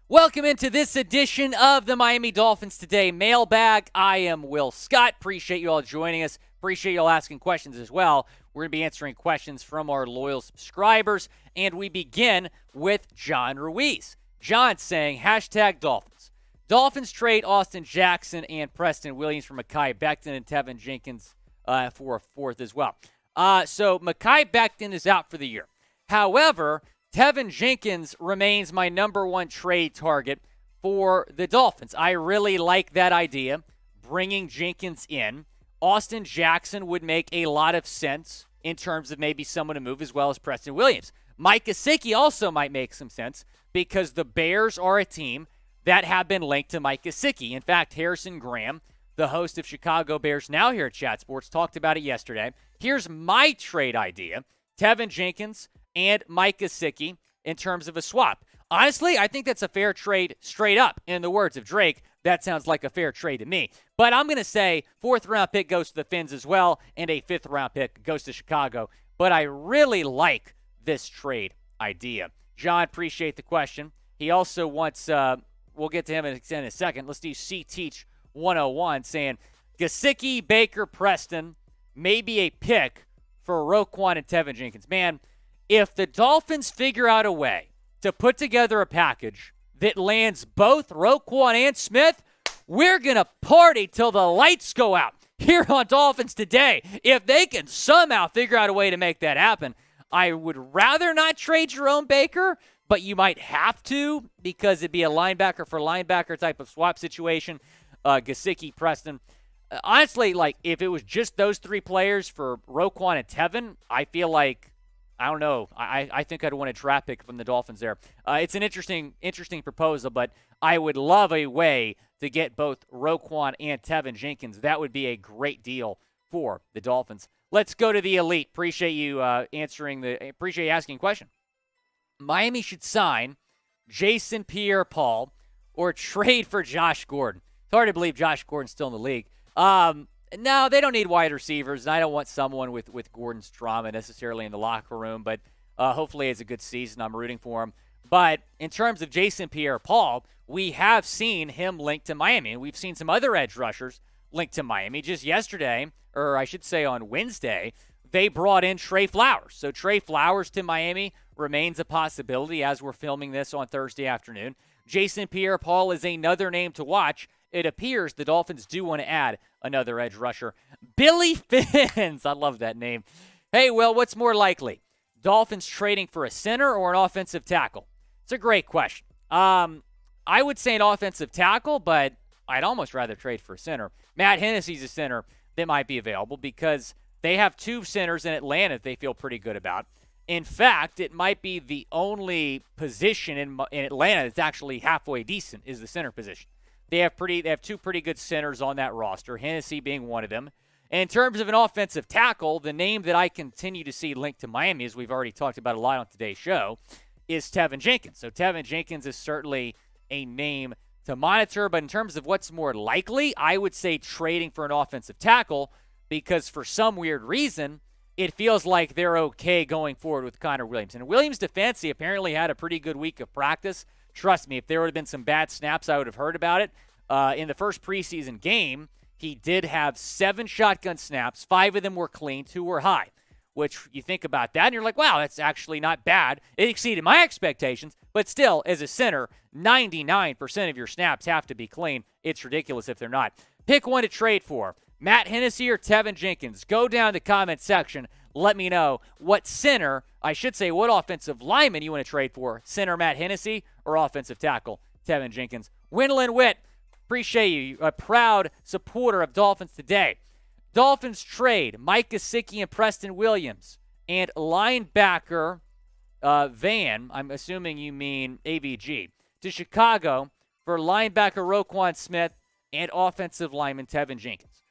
Welcome into this edition of the Miami Dolphins Today Mailbag. I am Will Scott. Appreciate you all joining us. Appreciate you all asking questions as well. We're going to be answering questions from our loyal subscribers, and we begin with John Ruiz. John saying, #Dolphins. Dolphins trade Austin Jackson and Preston Williams for Mekhi Becton and Teven Jenkins for a fourth as well. So Mekhi Becton is out for the year. However, Teven Jenkins remains my number one trade target for the Dolphins. I really like that idea, bringing Jenkins in. Austin Jackson would make a lot of sense in terms of maybe someone to move, as well as Preston Williams. Mike Gesicki also might make some sense because the Bears are a team that have been linked to Mike Gesicki. In fact, Harrison Graham, the host of Chicago Bears Now here at Chat Sports, talked about it yesterday. Here's my trade idea. Teven Jenkins and Mike Gesicki in terms of a swap. Honestly, I think that's a fair trade straight up. In the words of Drake, that sounds like a fair trade to me. But I'm going to say fourth-round pick goes to the Fins as well, and a fifth-round pick goes to Chicago. But I really like this trade idea. John, appreciate the question. He also wants, we'll get to him in a second. Let's do C-Teach 101 saying, Gesicki, Baker, Preston, maybe a pick for Roquan and Teven Jenkins. Man, if the Dolphins figure out a way to put together a package that lands both Roquan and Smith, we're going to party till the lights go out here on Dolphins Today. If they can somehow figure out a way to make that happen, I would rather not trade Jerome Baker, but you might have to because it'd be a linebacker for linebacker type of swap situation. Gesicki, Preston. Honestly, like if it was just those three players for Roquan and Teven, I feel like, I don't know. I think I'd want a draft pick from the Dolphins there. It's an interesting proposal, but I would love a way to get both Roquan and Teven Jenkins. That would be a great deal for the Dolphins. Let's go to the elite. Appreciate you asking a question. Miami should sign Jason Pierre-Paul or trade for Josh Gordon. It's hard to believe Josh Gordon's still in the league. No, they don't need wide receivers, and I don't want someone with Gordon's drama necessarily in the locker room, but hopefully it's a good season. I'm rooting for him. But in terms of Jason Pierre-Paul, we have seen him linked to Miami, and we've seen some other edge rushers linked to Miami. Just yesterday, or I should say on Wednesday, they brought in Trey Flowers. So Trey Flowers to Miami remains a possibility as we're filming this on Thursday afternoon. Jason Pierre-Paul is another name to watch. It appears the Dolphins do want to add another edge rusher. Billy Fins. I love that name. Hey, Will, what's more likely? Dolphins trading for a center or an offensive tackle? It's a great question. I would say an offensive tackle, but I'd almost rather trade for a center. Matt Hennessy's a center that might be available because they have two centers in Atlanta that they feel pretty good about. In fact, it might be the only position in Atlanta that's actually halfway decent is the center position. They have two pretty good centers on that roster, Hennessy being one of them. And in terms of an offensive tackle, the name that I continue to see linked to Miami, as we've already talked about a lot on today's show, is Teven Jenkins. So Teven Jenkins is certainly a name to monitor. But in terms of what's more likely, I would say trading for an offensive tackle because for some weird reason, it feels like they're okay going forward with Connor Williams. And Williams' defense, he apparently had a pretty good week of practice. Trust me, if there would have been some bad snaps, I would have heard about it. In the first preseason game, he did have 7 shotgun snaps. 5 of them were clean, 2 were high, which you think about that, and you're like, wow, that's actually not bad. It exceeded my expectations, but still, as a center, 99% of your snaps have to be clean. It's ridiculous if they're not. Pick one to trade for. Matt Hennessy or Teven Jenkins? Go down to the comment section. Let me know what center, I should say what offensive lineman you want to trade for. Center Matt Hennessy or offensive tackle Teven Jenkins. Wendell Witt, appreciate you. A proud supporter of Dolphins Today. Dolphins trade Mike Gesicki and Preston Williams and linebacker Van, I'm assuming you mean AVG, to Chicago for linebacker Roquan Smith and offensive lineman Teven Jenkins.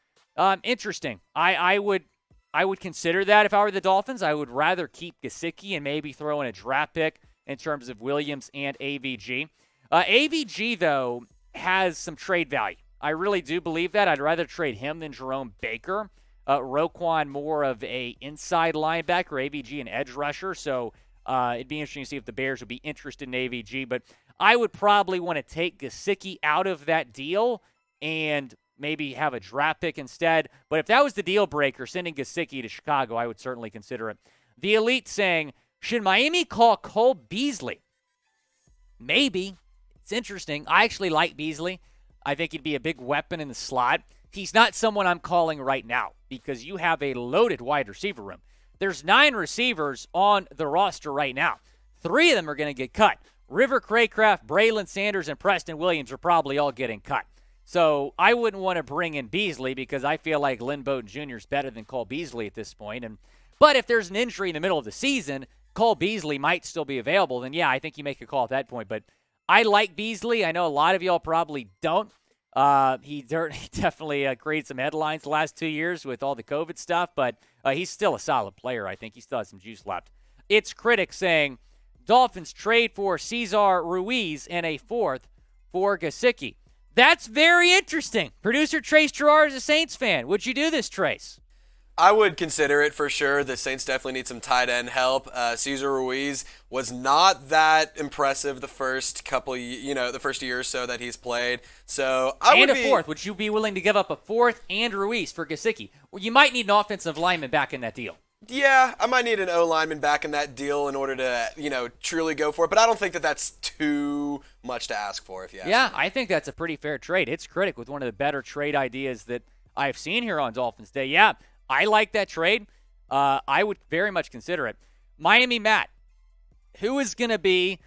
Interesting. I would consider that if I were the Dolphins. I would rather keep Gesicki and maybe throw in a draft pick in terms of Williams and AVG. AVG, though, has some trade value. I really do believe that. I'd rather trade him than Jerome Baker. Roquan more of a inside linebacker, AVG an edge rusher. So it'd be interesting to see if the Bears would be interested in AVG. But I would probably want to take Gesicki out of that deal and maybe have a draft pick instead. But if that was the deal breaker, sending Gesicki to Chicago, I would certainly consider it. The Elite saying, should Miami call Cole Beasley? Maybe. It's interesting. I actually like Beasley. I think he'd be a big weapon in the slot. He's not someone I'm calling right now because you have a loaded wide receiver room. There's 9 receivers on the roster right now. 3 of them are going to get cut. River Craycraft, Braylon Sanders, and Preston Williams are probably all getting cut. So I wouldn't want to bring in Beasley because I feel like Lynn Bowden Jr. is better than Cole Beasley at this point. But if there's an injury in the middle of the season, Cole Beasley might still be available, then yeah, I think you make a call at that point. But I like Beasley. I know a lot of y'all probably don't. He definitely created some headlines the last 2 years with all the COVID stuff, but he's still a solid player. I think he still has some juice left. It's critics saying Dolphins trade for Cesar Ruiz and a 4th for Gesicki. That's very interesting. Producer Trace Gerard is a Saints fan. Would you do this, Trace? I would consider it for sure. The Saints definitely need some tight end help. Cesar Ruiz was not that impressive the first the first year or so that he's played. So I would be 4th. Would you be willing to give up a 4th and Ruiz for Gesicki? Well, you might need an offensive lineman back in that deal. Yeah, I might need an O lineman back in that deal in order to, truly go for it. But I don't think that that's too much to ask for. I think that's a pretty fair trade. It's Critic with one of the better trade ideas that I've seen here on Dolphins Day. Yeah, I like that trade. I would very much consider it. Miami Matt, who is going to be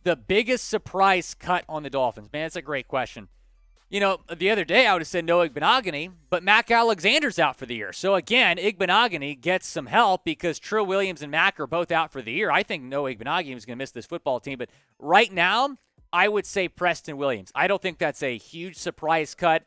the biggest surprise cut on the Dolphins? Man, that's a great question. The other day I would have said Noah Igbenogany, but Mac Alexander's out for the year. So again, Igbenogany gets some help because Trill Williams and Mac are both out for the year. I think Noah Igbenogany is going to miss this football team, but right now I would say Preston Williams. I don't think that's a huge surprise cut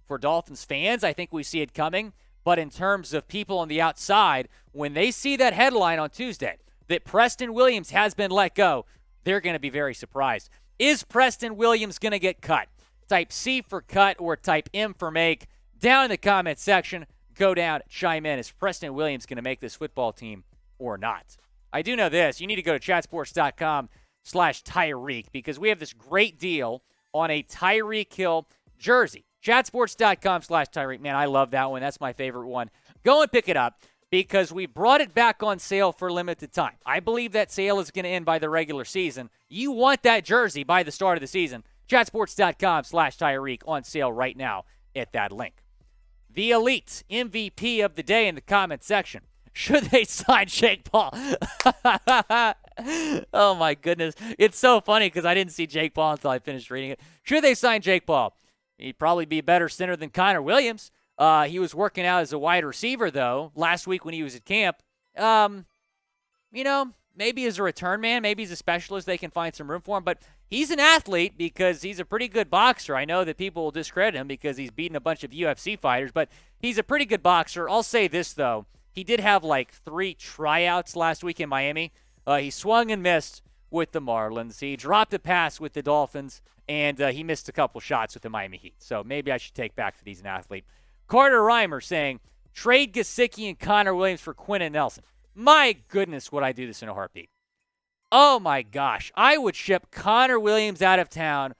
for Dolphins fans. I think we see it coming. But in terms of people on the outside, when they see that headline on Tuesday that Preston Williams has been let go, they're going to be very surprised. Is Preston Williams going to get cut? Type C for cut or type M for make. Down in the comment section, go down, chime in. Is Preston Williams going to make this football team or not? I do know this. You need to go to chatsports.com/Tyreek because we have this great deal on a Tyreek Hill jersey. Chatsports.com/Tyreek. Man, I love that one. That's my favorite one. Go and pick it up because we brought it back on sale for limited time. I believe that sale is going to end by the regular season. You want that jersey by the start of the season. Chatsports.com/Tyreek on sale right now at that link. The Elite MVP of the day in the comment section. Should they sign Jake Paul? Oh, my goodness. It's so funny because I didn't see Jake Paul until I finished reading it. Should they sign Jake Paul? He'd probably be a better center than Connor Williams. He was working out as a wide receiver, though, last week when he was at camp. Maybe as a return man, maybe as a specialist, they can find some room for him. But he's an athlete because he's a pretty good boxer. I know that people will discredit him because he's beaten a bunch of UFC fighters, but he's a pretty good boxer. I'll say this, though. He did have 3 tryouts last week in Miami. He swung and missed with the Marlins. He dropped a pass with the Dolphins, and he missed a couple shots with the Miami Heat. So maybe I should take back that he's an athlete. Carter Reimer saying, trade Gesicki and Connor Williams for Quintin Nelson. My goodness, would I do this in a heartbeat. Oh, my gosh. I would ship Connor Williams out of town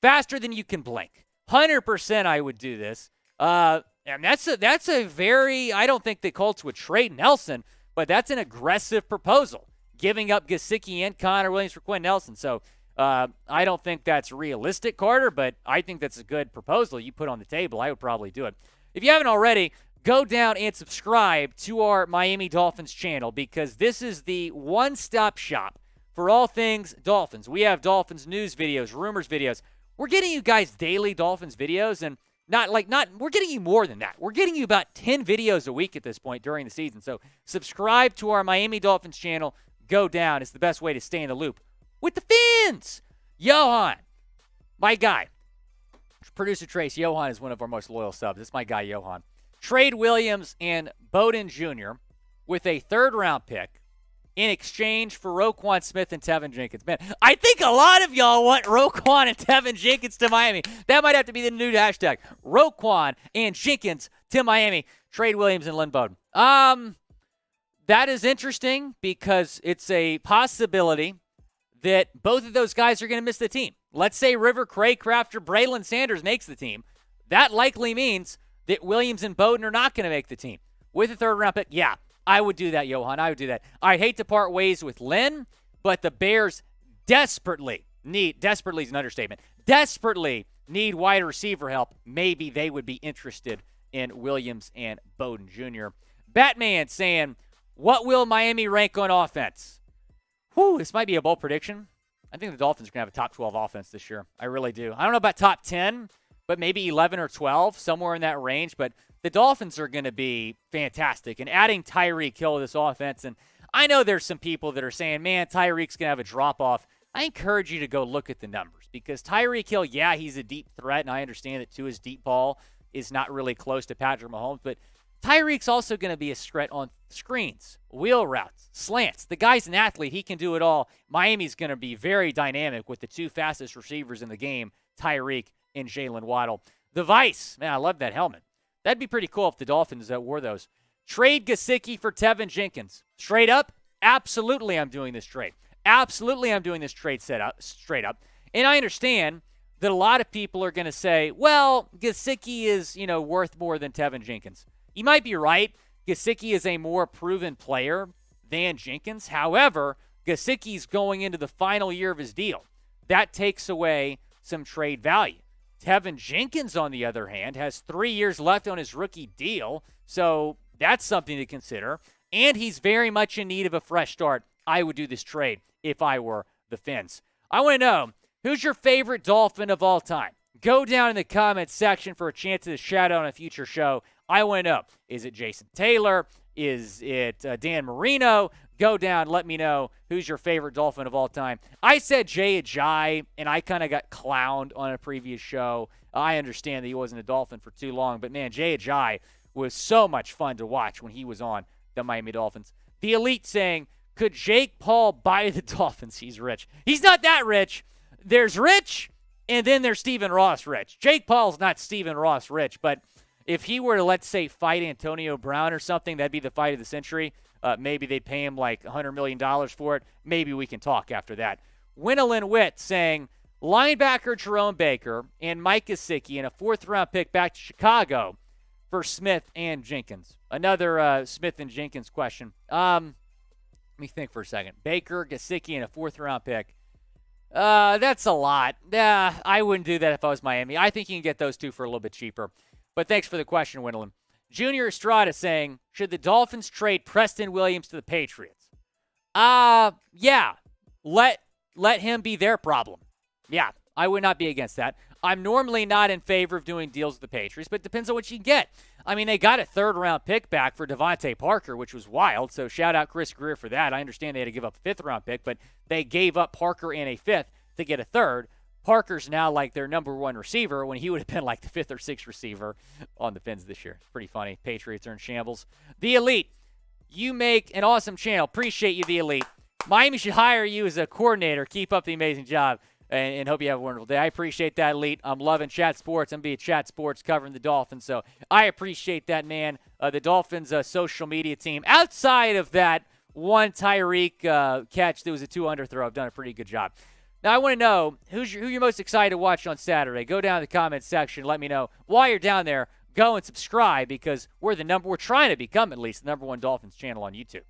faster than you can blink. 100% I would do this. And that's a very, I don't think the Colts would trade Nelson, but that's an aggressive proposal, giving up Gesicki and Connor Williams for Quintin Nelson. So I don't think that's realistic, Carter, but I think that's a good proposal you put on the table. I would probably do it. If you haven't already, go down and subscribe to our Miami Dolphins channel because this is the one-stop shop for all things Dolphins. We have Dolphins news videos, rumors videos. We're getting you guys daily Dolphins videos, and we're getting you more than that. We're getting you about 10 videos a week at this point during the season. So subscribe to our Miami Dolphins channel. Go down. It's the best way to stay in the loop with the Fins. Johan, my guy. Producer Trace, Johan is one of our most loyal subs. It's my guy, Johan. Trade Williams and Bowden Jr. with a 3rd-round pick in exchange for Roquan Smith and Teven Jenkins. Man, I think a lot of y'all want Roquan and Teven Jenkins to Miami. That might have to be the new hashtag. Roquan and Jenkins to Miami. Trade Williams and Lynn Bowden. That is interesting because it's a possibility that both of those guys are going to miss the team. Let's say River Craycraft or Braylon Sanders makes the team. That likely means that Williams and Bowden are not going to make the team. With a third-round pick, yeah, I would do that, Johan. I would do that. I'd hate to part ways with Lynn, but the Bears desperately is an understatement, desperately need wide receiver help. Maybe they would be interested in Williams and Bowden Jr. Batman saying, what will Miami rank on offense? This might be a bold prediction. I think the Dolphins are going to have a top 12 offense this year. I really do. I don't know about top 10, but maybe 11 or 12, somewhere in that range. But the Dolphins are going to be fantastic. And adding Tyreek Hill to this offense, and I know there's some people that are saying, man, Tyreek's going to have a drop-off. I encourage you to go look at the numbers because Tyreek Hill, yeah, he's a deep threat, and I understand that Tua's deep ball is not really close to Patrick Mahomes, but Tyreek's also going to be a threat on screens, wheel routes, slants. The guy's an athlete. He can do it all. Miami's going to be very dynamic with the two fastest receivers in the game, Tyreek and Jalen Waddle. The Vice, man, I love that helmet. That'd be pretty cool if the Dolphins wore those. Trade Gesicki for Teven Jenkins. Straight up, absolutely I'm doing this trade. Absolutely I'm doing this trade straight up. And I understand that a lot of people are going to say, well, Gesicki is, worth more than Teven Jenkins. You might be right. Gesicki is a more proven player than Jenkins. However, Gesicki's going into the final year of his deal. That takes away some trade value. Teven Jenkins, on the other hand, has 3 years left on his rookie deal, so that's something to consider. And he's very much in need of a fresh start. I would do this trade if I were the Fins. I want to know, who's your favorite Dolphin of all time? Go down in the comments section for a chance to shout out on a future show. I want to know, is it Jason Taylor? Is it Dan Marino? Go down, let me know who's your favorite Dolphin of all time. I said Jay Ajayi, and I kind of got clowned on a previous show. I understand that he wasn't a Dolphin for too long, but man, Jay Ajayi was so much fun to watch when he was on the Miami Dolphins. The Elite saying, could Jake Paul buy the Dolphins? He's rich. He's not that rich. There's rich, and then there's Stephen Ross rich. Jake Paul's not Stephen Ross rich, but if he were to, let's say, fight Antonio Brown or something, that'd be the fight of the century. Maybe they'd pay him like $100 million for it. Maybe we can talk after that. Winalyn Witt saying, linebacker Jerome Baker and Mike Gesicki and a fourth-round pick back to Chicago for Smith and Jenkins. Another Smith and Jenkins question. Let me think for a second. Baker, Gesicki, and a fourth-round pick. That's a lot. I wouldn't do that if I was Miami. I think you can get those two for a little bit cheaper. But thanks for the question, Winalyn. Junior Estrada saying, should the Dolphins trade Preston Williams to the Patriots? Yeah. Let him be their problem. Yeah, I would not be against that. I'm normally not in favor of doing deals with the Patriots, but it depends on what you can get. I mean, they got a third-round pick back for Devontae Parker, which was wild, so shout out Chris Greer for that. I understand they had to give up a fifth-round pick, but they gave up Parker and a fifth to get a third. Parker's now like their number one receiver when he would have been like the fifth or sixth receiver on the Fins this year. Pretty funny. Patriots are in shambles. The Elite, you make an awesome channel. Appreciate you, The Elite. Miami should hire you as a coordinator. Keep up the amazing job, and hope you have a wonderful day. I appreciate that, Elite. I'm loving Chat Sports. I'm being Chat Sports covering the Dolphins, so I appreciate that, man. The Dolphins' social media team, outside of that one Tyreek catch that was a 2-under throw, have done a pretty good job. Now, I want to know who you're most excited to watch on Saturday. Go down in the comments section. Let me know. While you're down there, go and subscribe because we're trying to become at least the number one Dolphins channel on YouTube.